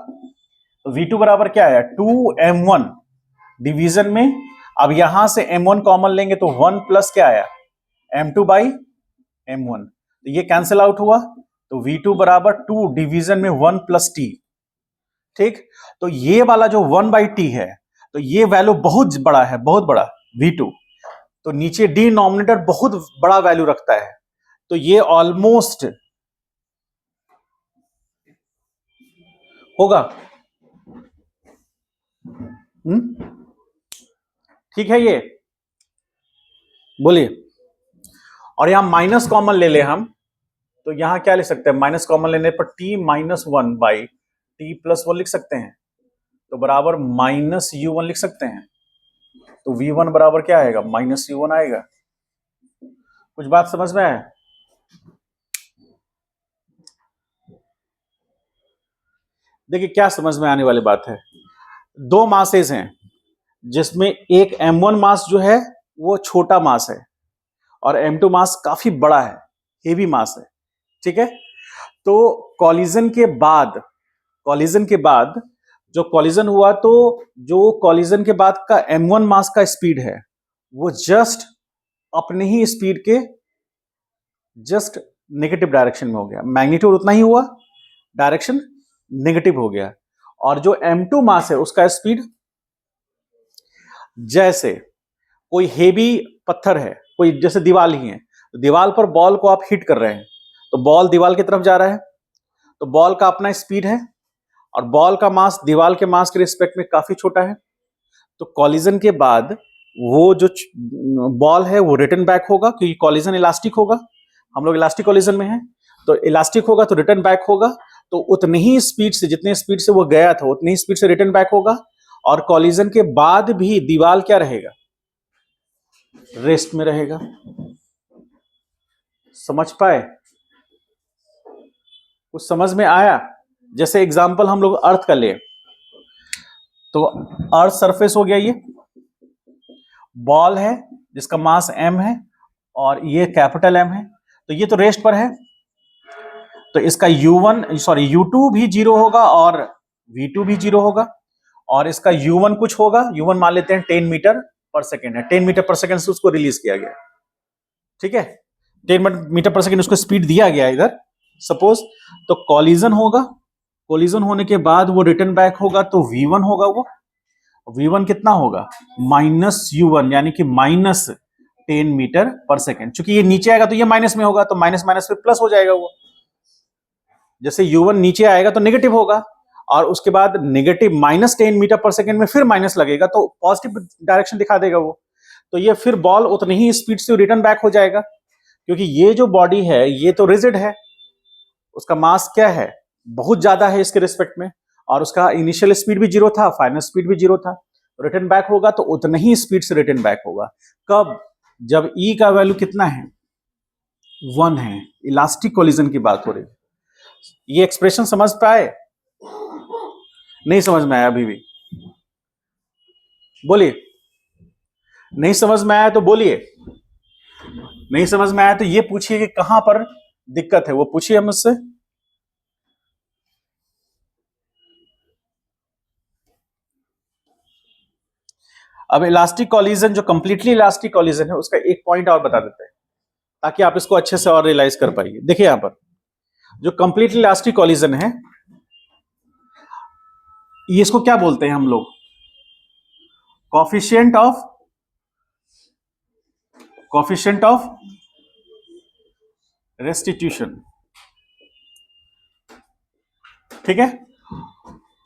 तो v2 बराबर क्या आया, 2m1 डिवीजन में, अब यहां से m1 कॉमन लेंगे तो 1 प्लस क्या आया, m2 बाई m1, तो ये कैंसिल आउट हुआ, तो v2 बराबर 2 डिवीजन में 1 प्लस t, ठीक। तो ये वाला जो 1 बाई टी है, तो ये वैल्यू बहुत बड़ा है, बहुत बड़ा v2, तो नीचे डिनोमिनेटर बहुत बड़ा वैल्यू रखता है, तो ये ऑलमोस्ट होगा, ठीक है, ये बोलिए। और यहां माइनस कॉमन ले ले हम, तो यहां क्या लिख सकते हैं, माइनस कॉमन लेने पर t minus 1 by T plus 1 लिख सकते हैं, तो बराबर माइनस u1 लिख सकते हैं, तो v1 बराबर क्या आएगा, माइनस u1 आएगा। कुछ बात समझ में आया, देखिए क्या समझ में आने वाली बात है, दो मासेस हैं जिसमें एक m1 मास जो है वो छोटा मास है और m2 मास काफी बड़ा है, हेवी मास है, ठीक है। तो कॉलिजन के बाद जो कॉलिजन हुआ, तो जो कॉलिजन के बाद का m1 मास का स्पीड है वो जस्ट अपने ही स्पीड के जस्ट नेगेटिव डायरेक्शन में हो गया, मैग्नीट्यूड उतना ही हुआ, डायरेक्शन नेगेटिव हो गया। और जो m2 मास है उसका स्पीड, जैसे कोई हेवी पत्थर है, कोई जैसे दीवार ही है, तो दीवार पर बॉल को आप हिट कर रहे हैं, तो बॉल दीवार की तरफ जा रहा है, तो बॉल का अपना स्पीड है और बॉल का मास दीवार के मास के रिस्पेक्ट में काफी छोटा है, तो कॉलिजन के बाद वो जो बॉल है वो रिटर्न बैक होगा, क्योंकि कॉलिजन इलास्टिक होगा, हम लोग इलास्टिक कॉलिजन में हैं, तो इलास्टिक होगा तो रिटर्न बैक होगा, तो उतनी ही स्पीड से, जितने स्पीड से वो गया था उतनी ही स्पीड से रिटर्न बैक होगा। और कॉलिजन के बाद भी दीवार क्या रहेगा, रेस्ट में रहेगा। समझ पाए, कुछ समझ में आया। जैसे एग्जांपल हम लोग अर्थ का ले, तो अर्थ सरफेस हो गया, ये बॉल है जिसका मास m है और ये कैपिटल M है, तो ये तो रेस्ट पर है, तो इसका U2 भी 0 होगा और V2 भी 0 होगा, और इसका U1 कुछ होगा, U1 मान लेते हैं 10 मीटर पर सेकेंड है, 10 मीटर पर सेकेंड से उसको रिलीज किया गया, ठीक है, 10 मीटर पर सेकेंड उसको स्पीड दिया गया इधर सपोज। तो कॉलिजन होगा, कॉलिजन होने के बाद वो रिटर्न बैक होगा, तो V1 होगा, वो V1 कितना होगा -U1, यानी कि -10 मीटर पर सेकेंड। चूंकि ये नीचे आएगा तो ये माइनस में होगा, तो माइनस माइनस फिर प्लस हो जाएगा, वो जैसे U1 नीचे आएगा तो नेगेटिव होगा, और उसके बाद नेगेटिव -10 मीटर पर सेकेंड में फिर माइनस लगेगा तो पॉजिटिव डायरेक्शन दिखा देगा वो। तो ये फिर बॉल उतनी ही स्पीड से रिटर्न बैक हो जाएगा, क्योंकि ये जो बॉडी है ये तो रिजिड है, उसका मास क्या है, बहुत ज्यादा है इसके रिस्पेक्ट में, और उसका इनिशियल स्पीड भी 0 था, फाइनल स्पीड भी 0 था। रिटर्न बैक होगा तो उतना ही स्पीड से रिटर्न बैक होगा। कब? जब E का वैल्यू कितना है, 1 है। इलास्टिक कोलिजन की बात हो रही है। ये एक्सप्रेशन समझ पाए? नहीं समझ में आया अभी भी? बोलिए। नहीं समझ में आया तो बोलिए, नहीं समझ में आया तो ये पूछिए कि कहां पर दिक्कत है, वो पूछिए मुझसे। अब इलास्टिक कॉलिजन, जो कंप्लीटली इलास्टिक कॉलिजन है, उसका एक पॉइंट और बता देते हैं ताकि आप इसको अच्छे से और रियलाइज कर पाइए। देखिए यहां पर जो कंप्लीटली इलास्टिक कॉलिजन है, ये इसको क्या बोलते हैं हम लोग, कॉफिशिएंट ऑफ रेस्टिट्यूशन, ठीक है।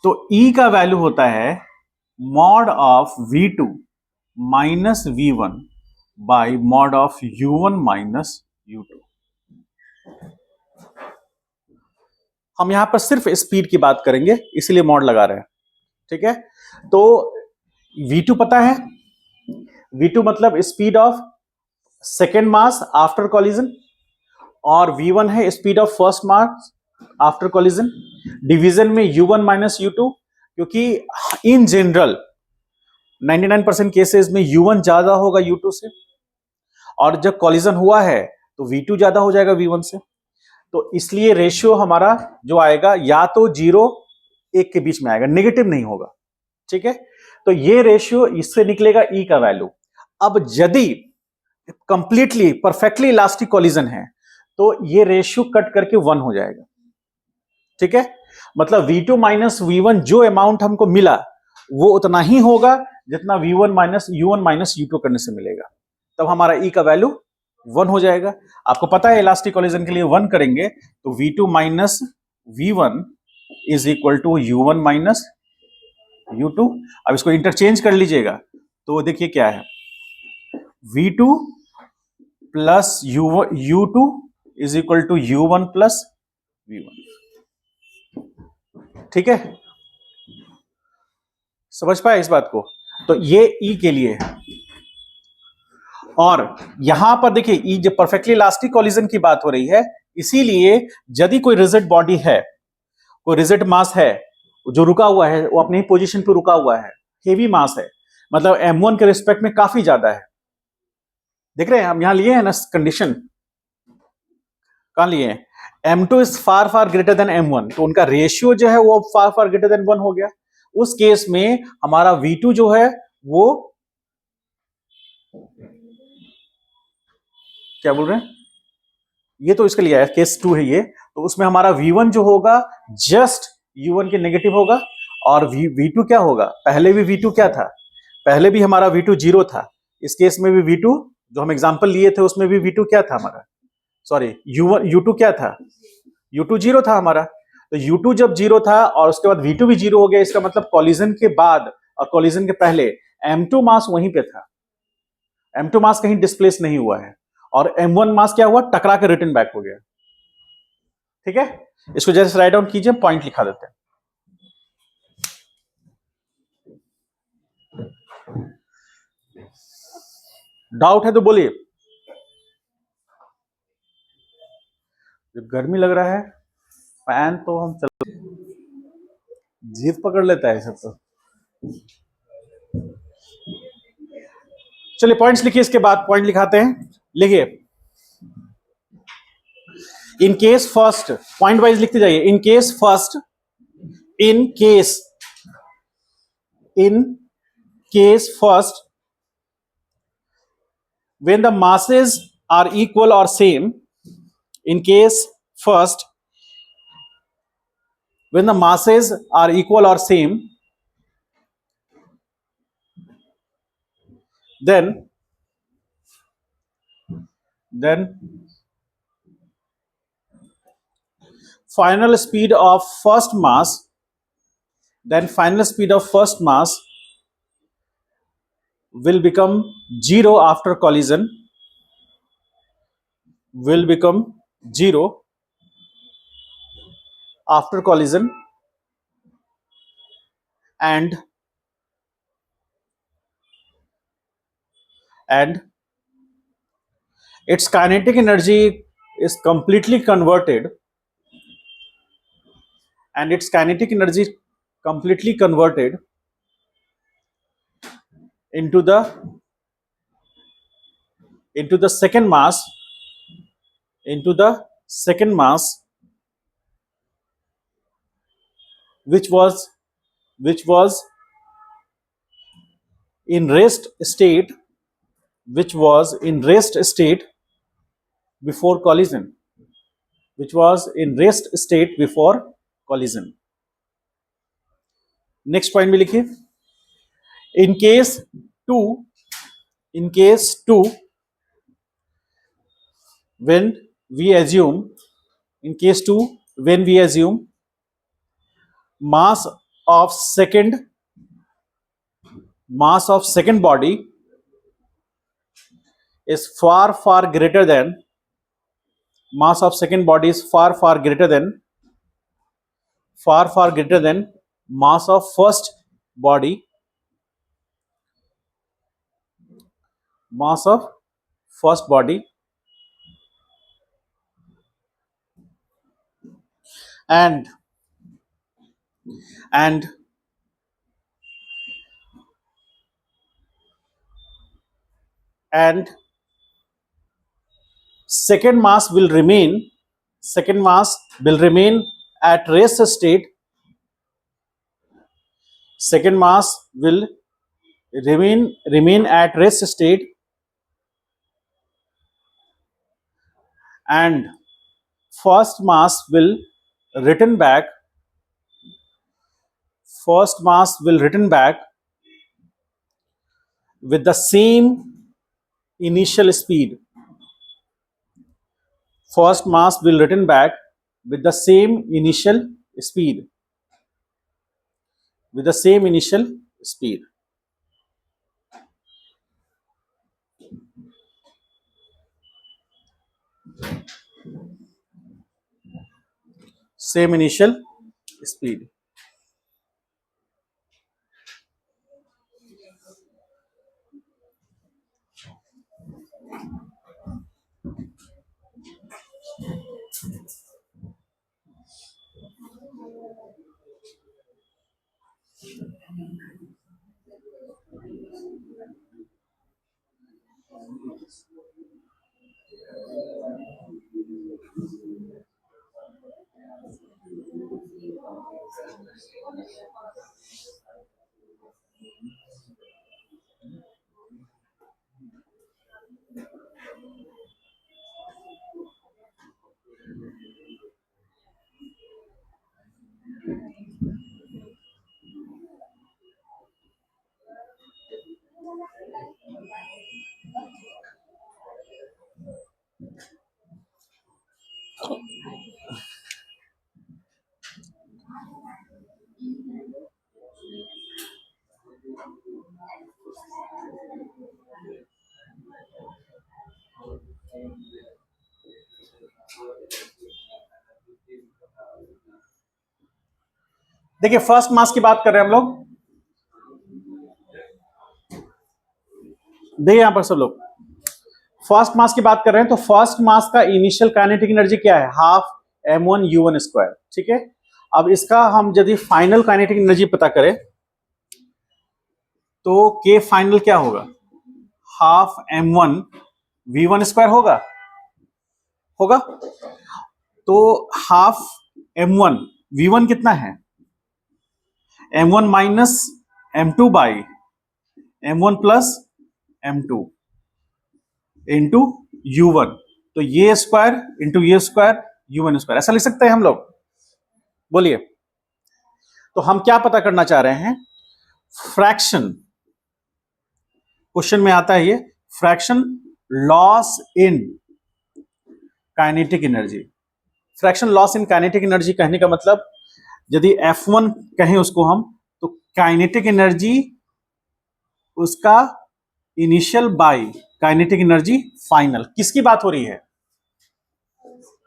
तो E का वैल्यू होता है mod of V2 minus V1 by mod of U1 minus U2। हम यहां पर सिर्फ स्पीड की बात करेंगे, इसलिए मॉड लगा रहे हैं, ठीक है। तो V2 पता है, V2 मतलब speed of second mass after collision, और V1 है speed of first mass after collision, division में U1 माइनस U2, क्योंकि इन जनरल 99% केसेस में U1 ज्यादा होगा U2 से, और जब कॉलिजन हुआ है तो V2 ज्यादा हो जाएगा V1 से। तो इसलिए रेशियो हमारा जो आएगा या तो 0 1 के बीच में आएगा, नेगेटिव नहीं होगा, ठीक है। तो ये रेशियो इससे निकलेगा E का वैल्यू। अब यदि कंप्लीटली परफेक्टली इलास्टिक कॉलिजन है तो ये रेशियो कट करके 1 हो जाएगा, ठीक है। मतलब V2 माइनस V1 जो अमाउंट हमको मिला वो उतना ही होगा जितना V1 minus U1 minus U2 करने से मिलेगा, तब हमारा E का वैल्यू 1 हो जाएगा। आपको पता है इलास्टिक कॉलिजन के लिए 1 करेंगे तो V2 minus V1 is equal to U1 minus U2। अब इसको इंटरचेंज कर लीजिएगा तो देखिए क्या है, V2 plus U2 is equal to U1 plus V1, ठीक है। समझ पाए इस बात को? तो ये E के लिए है। और यहां पर देखिए E जो परफेक्टली इलास्टिक कॉलिजन की बात हो रही है, इसीलिए यदि कोई रिजिड बॉडी है, कोई रिजिड मास है जो रुका हुआ है, वो अपनी पोजीशन पे रुका हुआ है, हेवी मास है, मतलब M1 के रिस्पेक्ट में काफी ज्यादा है। देख रहे हैं हम यहां लिए हैं ना कंडीशन, कहां लिए हैं, M2 is far far greater than M1, तो उनका रेशियो जो है वो फार फार ग्रेटर देन 1 हो गया। उस केस में हमारा V2 जो है वो क्या बोल रहे हैं, ये तो इसके लिए है, केस 2 है ये, तो उसमें हमारा V1 जो होगा जस्ट U1 के नेगेटिव होगा, और V2 क्या होगा, पहले भी V2 क्या था, पहले भी हमारा V2 0 था, इस केस में भी V2 जो हम एग्जांपल लिए थे उसमें भी V2 क्या था हमारा, सॉरी U2 क्या था, U2 0 था हमारा। तो U2 जब 0 था और उसके बाद V2 भी 0 हो गया, इसका मतलब कॉलिजन के बाद और कॉलिजन के पहले M2 मास वहीं पे था, M2 मास कहीं डिस्प्लेस नहीं हुआ है, और M1 मास क्या हुआ, टकरा के रिटर्न बैक हो गया, ठीक है। इसको जैसे राइट डाउन कीजिए, पॉइंट लिखा देते हैं। डाउट है तो बोलिए। गर्मी लग रहा है, फैन तो हम चल, जीत पकड़ लेता है सब तो। चलिए पॉइंट्स लिखिए, इसके बाद पॉइंट लिखाते हैं। लिखिए in case first, point wise लिखते जाइए। In case first, in case first, when the masses are equal or same, in case first, when the masses are equal or same, then final speed of first mass, will become zero after collision, will become zero after collision, and its kinetic energy is completely converted, into the second mass, which was in rest state, before collision, next point में लिखिए। in case 2 when we assume mass of second body is far greater than mass of second body is far greater than mass of first body, and second mass will remain at rest state, and first mass will return back with the same initial speed. First mass will return back with the same initial speed. देखिए first mass की बात कर रहे हैं हम लोग, देखिए यहां पर सब लोग फर्स्ट मास की बात कर रहे हैं। तो फर्स्ट मास का इनिशियल काइनेटिक एनर्जी क्या है? हाफ m1u1 स्क्वायर, ठीक है। अब इसका हम यदि फाइनल काइनेटिक एनर्जी पता करें तो k फाइनल क्या होगा? हाफ m1 v1 स्क्वायर होगा। तो हाफ m1, v1 कितना है, m1 minus m2 by m1 plus m2 into u1, तो ये स्क्वायर इंटू ये स्क्वायर u1 स्क्वायर, ऐसा लिख सकते हैं हम लोग। बोलिए, तो हम क्या पता करना चाह रहे हैं, फ्रैक्शन, क्वेश्चन में आता है ये fraction loss in kinetic energy. Fraction loss in kinetic energy कहने का मतलब, यदि F1 कहें उसको हम, तो काइनेटिक एनर्जी उसका initial by kinetic energy final. किसकी बात हो रही है,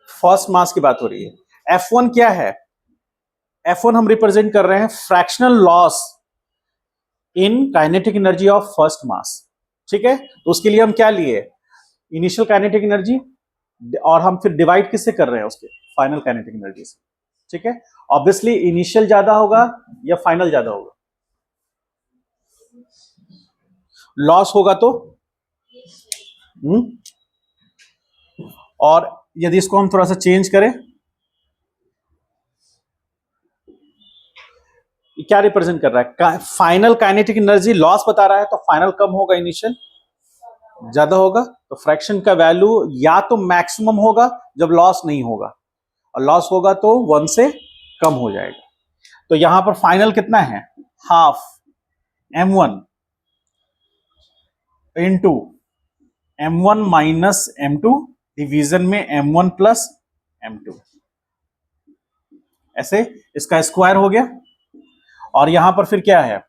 फर्स्ट मास की बात हो रही है। F1 क्या है, F1 हम रिप्रेजेंट कर रहे हैं fractional loss in kinetic energy of first mass. ठीक है, तो उसके लिए हम क्या लिए, इनिशियल काइनेटिक एनर्जी, और हम फिर डिवाइड किससे कर रहे हैं, उसके फाइनल काइनेटिक एनर्जी से। ठीक है, ऑब्वियसली इनिशियल ज्यादा होगा या फाइनल ज्यादा होगा, लॉस होगा तो और यदि इसको हम थोड़ा सा चेंज करें, क्या रिप्रेजेंट कर रहा है, फाइनल काइनेटिक एनर्जी लॉस बता रहा है, तो फाइनल कम होगा, इनिशियल ज्यादा होगा, तो फ्रैक्शन का वैल्यू या तो मैक्सिमम होगा जब लॉस नहीं होगा, और लॉस होगा तो 1 से कम हो जाएगा। तो यहां पर फाइनल कितना है, half m1 into m1 minus m2 division में m1 प्लस m2, ऐसे इसका स्क्वायर हो गया। और यहां पर फिर क्या है,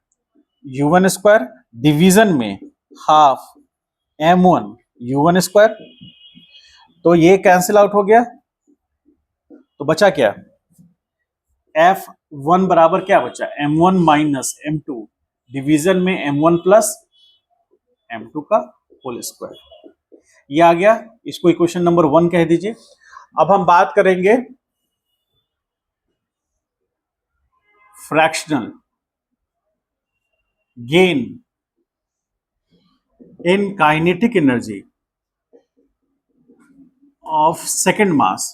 u1 स्क्वायर डिवीजन में हाफ m1 u1 स्क्वायर, तो ये कैंसिल आउट हो गया, तो बचा क्या, F1 बराबर क्या बचा, m1 माइनस m2 डिवीजन में m1 प्लस m2 का होल स्क्वायर, ये आ गया। इसको इक्वेशन नंबर 1 कह दीजिए। अब हम बात करेंगे fractional gain in kinetic energy of second मास।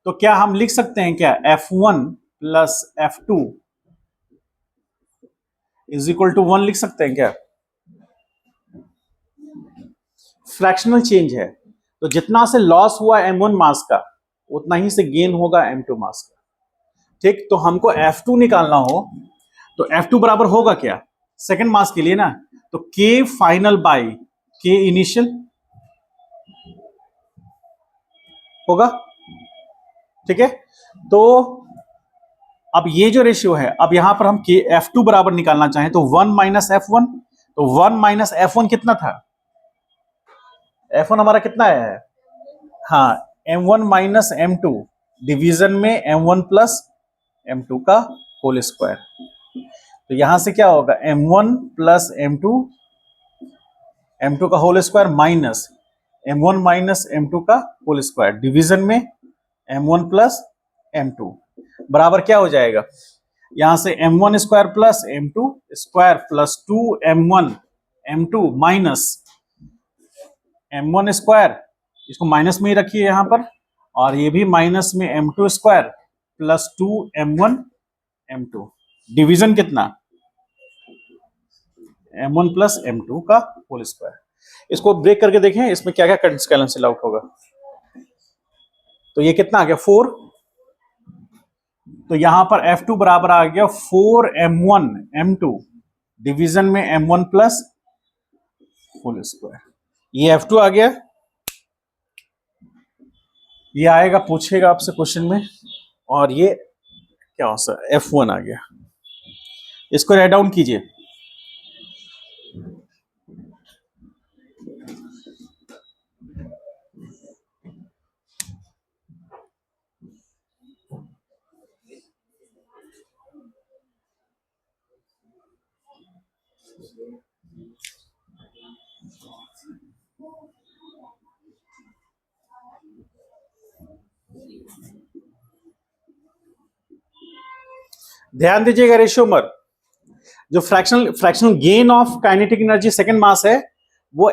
तो क्या हम लिख सकते हैं क्या, F1 plus F2 is equal to 1 लिख सकते हैं क्या, फ्रैक्शनल चेंज है, तो जितना से लॉस हुआ m1 मास का, उतना ही से गेन होगा m2 मास का। ठीक, तो हमको F2 निकालना हो, तो F2 बराबर होगा क्या, सेकेंड मास के लिए ना, तो K final by K initial होगा। ठीक है, तो अब ये जो रेशियो है, अब यहां पर हम F2 बराबर निकालना चाहें तो 1 माइनस F1, तो 1 माइनस F1 कितना था, F1 हमारा कितना है, हाँ m1 माइनस m2 डिवीजन में m1 प्लस m2 का होल स्क्वायर, तो यहां से क्या होगा, m1 प्लस m2 का whole square minus m1 minus m2 का होल स्क्वायर डिवीजन में m1 प्लस m2 बराबर क्या हो जाएगा, यहां से m1 square plus m2 square plus 2m1 m2 minus m1 square, इसको माइनस में ही रखिए यहां पर, और ये भी माइनस में m2 square plus 2m1 m2 division कितना, m1 प्लस m2 का होल स्क्वायर। इसको ब्रेक करके देखें इसमें क्या क्या कैंसिल आउट होगा, तो ये कितना आ गया 4, तो यहां पर F2 बराबर आ गया 4m1 m2 डिवीजन में m1 प्लस होल स्क्वायर, ये F2 आ गया। ये आएगा, पूछेगा आपसे क्वेश्चन में, और ये क्या हो सकता, F1 आ गया, इसको राइट डाउन कीजिए। ध्यान दीजिएगा रेशियो पर, जो fractional gain of kinetic energy second mass है वो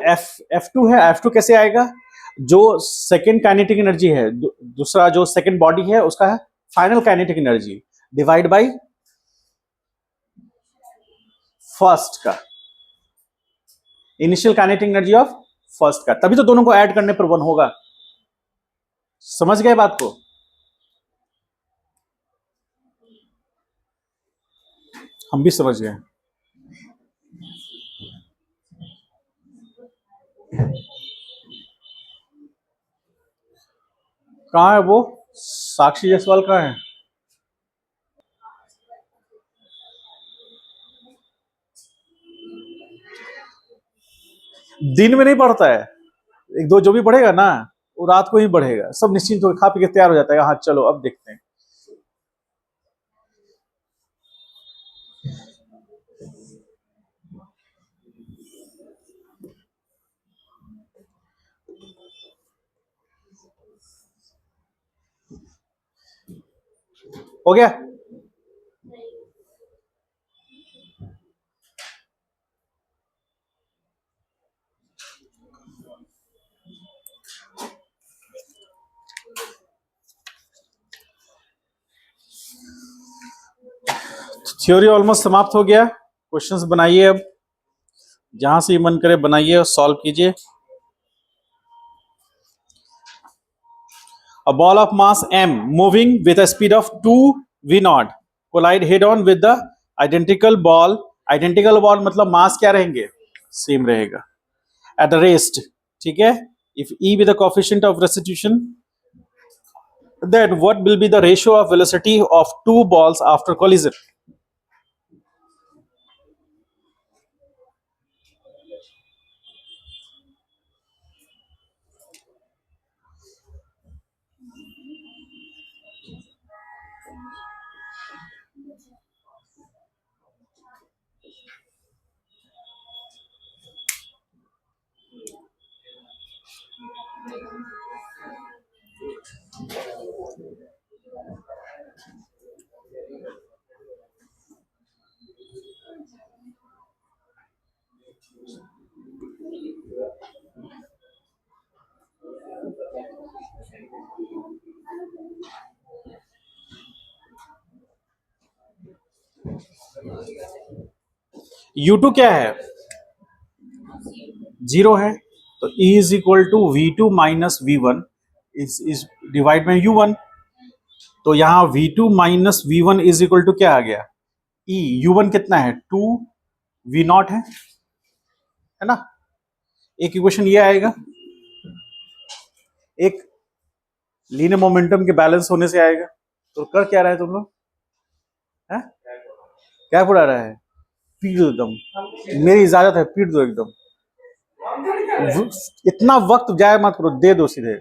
F2 है। F2 कैसे आएगा, जो सेकेंड काइनेटिक एनर्जी है, दूसरा जो सेकेंड बॉडी है उसका है final kinetic energy divide by first का initial kinetic energy of first का, तभी तो दोनों को ऐड करने पर 1 होगा। समझ गए बात को? हम भी समझ गए। कहाँ है वो साक्षी जायसवाल? कहाँ है? दिन में नहीं पढ़ता है, एक दो जो भी पढ़ेगा ना वो रात को ही पढ़ेगा, सब निश्चिंत होकर खा पी के तैयार हो जाता है, हाँ चलो अब देखते हैं। हो गया? थ्योरी ऑलमोस्ट समाप्त हो गया। क्वेश्चंस बनाइए, अब जहां से मन करे बनाइए और सॉल्व कीजिए। A ball of mass m moving with a speed of 2 v naught collide head on with the identical ball। identical ball मतलब मास क्या रहेंगे? सेम रहेगा at the rest। ठीक है? if e be the coefficient of restitution, then what will be the ratio of velocity of two balls after collision? u2 क्या है? 0 है, तो E is equal to V2 minus V1 is divide by U1। तो यहां V2 minus V1 is equal to क्या आ गया? E U1 कितना है? 2 V नॉट है ना? एक इक्वेशन ये आएगा, एक लीनियर मोमेंटम के बैलेंस होने से आएगा। तो कर क्या रहा है तुम लोग? क्या पढ़ा रहा है? पीट दो एकदम, मेरी इजाजत है, पीट दो एकदम। इतना वक्त जाए मत करो, दे दो सीधे।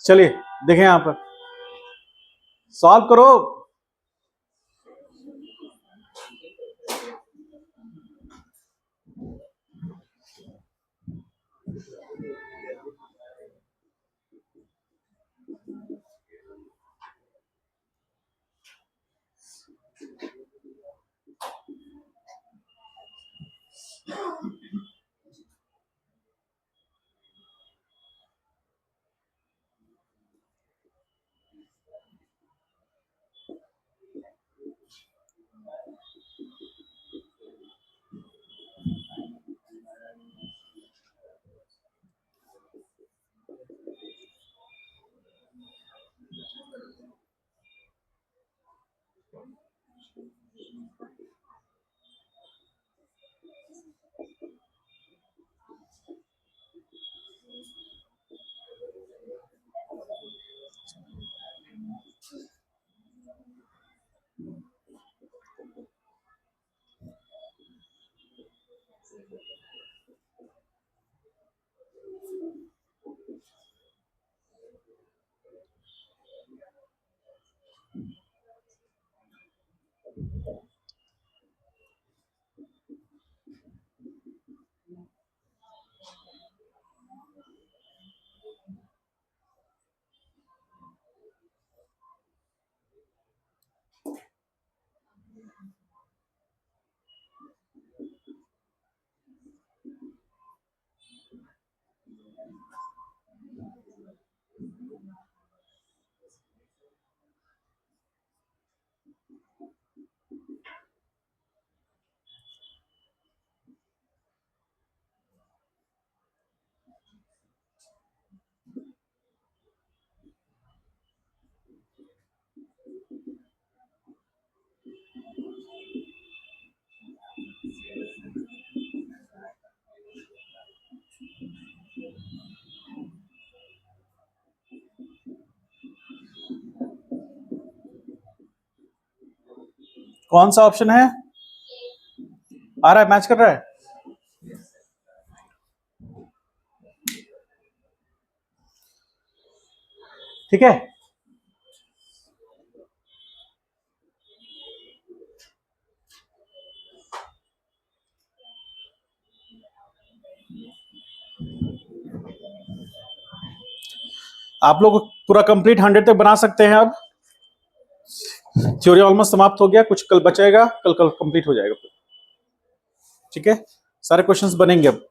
चलिए देखें यहां पर, सॉल्व करो। कौन सा ऑप्शन है? आ रहा है, मैच कर रहा है? ठीक है, आप लोग पूरा कंप्लीट 100 तक बना सकते हैं। अब थ्योरी ऑलमोस्ट समाप्त हो गया, कुछ कल बचेगा, कल कंप्लीट हो जाएगा। ठीक है, सारे क्वेश्चंस बनेंगे अब।